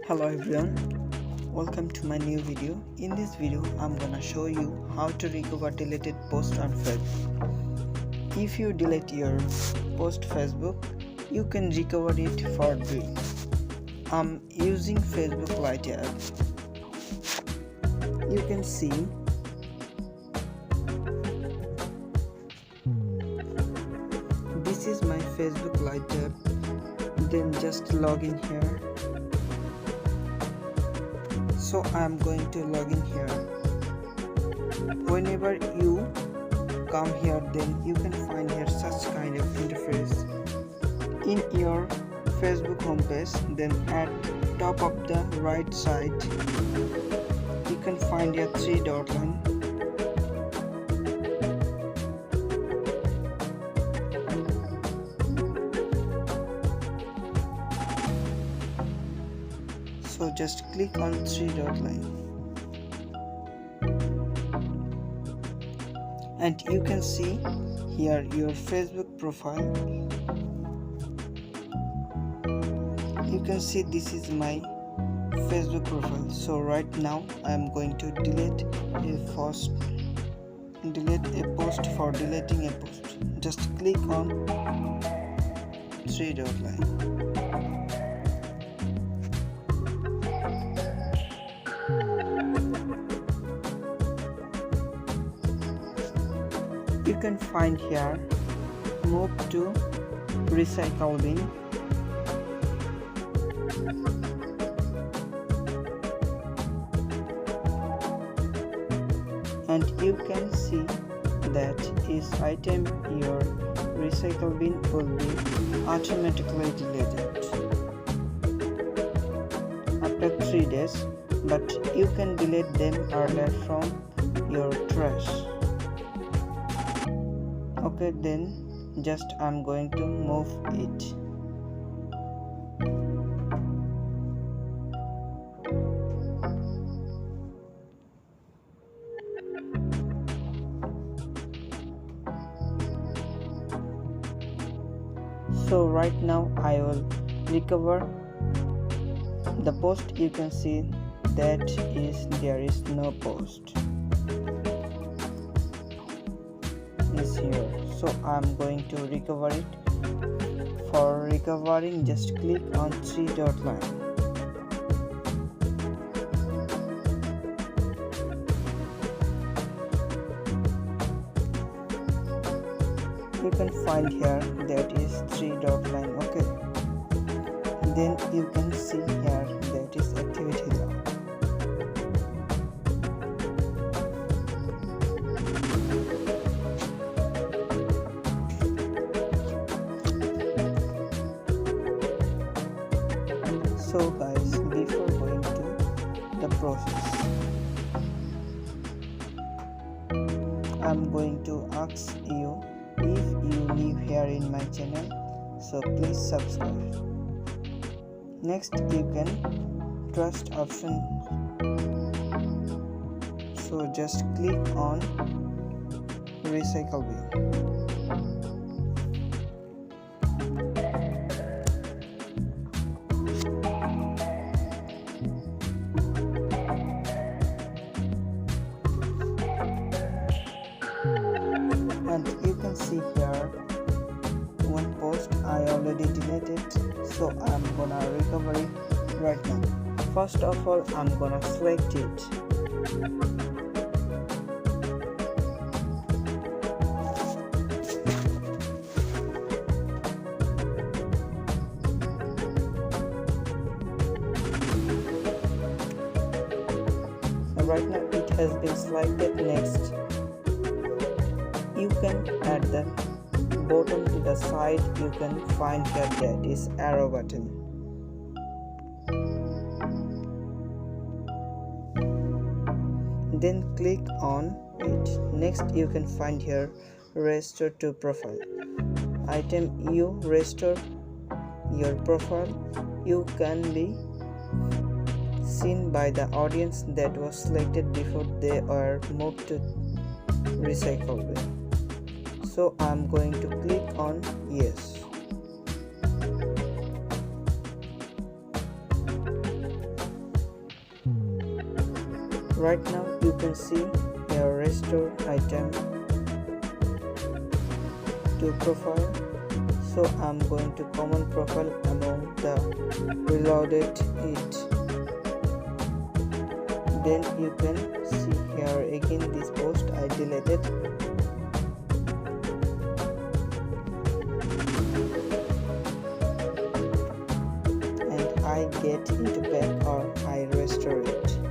Hello everyone, welcome to my new video. In this video I'm gonna show you how to recover deleted post on Facebook. If you delete your post Facebook, you can recover it for free. I'm using Facebook Lite app. You can see this is my Facebook Lite app. Then just log in here. So I am going to log in here. Whenever you come here, then you can find here such kind of interface. In your Facebook homepage, then at top of the right side, you can find your three dot line. So just click on three dot line and you can see here your Facebook profile. You can see this is my Facebook profile. So right now I am going to delete a post for deleting a post. Just click on three dot line. You can find here move to recycle bin. And you can see that each item your recycle bin will be automatically deleted after 3 days, but you can delete them earlier from your trash. Okay, then just I'm going to move it. So right now I will recover the post. You can see that there is no post is here. So I'm going to recover it. For recovering, just click on three dot line. You can find here that is three dot line. Okay, then you can see here that is activity log. So guys, before going to the process, I'm going to ask you, if you live here in my channel, so please subscribe. Next you can trust option, so just click on recycle bin. And you can see here one post I already deleted, so I'm gonna recover it right now. First of all, I'm gonna select it. Right now it has been selected. Next, you can at the bottom to the side, you can find here that is arrow button. Then click on it. Next you can find here restore to profile. Item you restore your profile, you can be seen by the audience that was selected before they were moved to recycle bin. So I'm going to click on yes. Right now you can see here restore item to profile. So I'm going to common profile among the reloaded it. Then you can see here again this post I deleted. And I get it back or I restore it.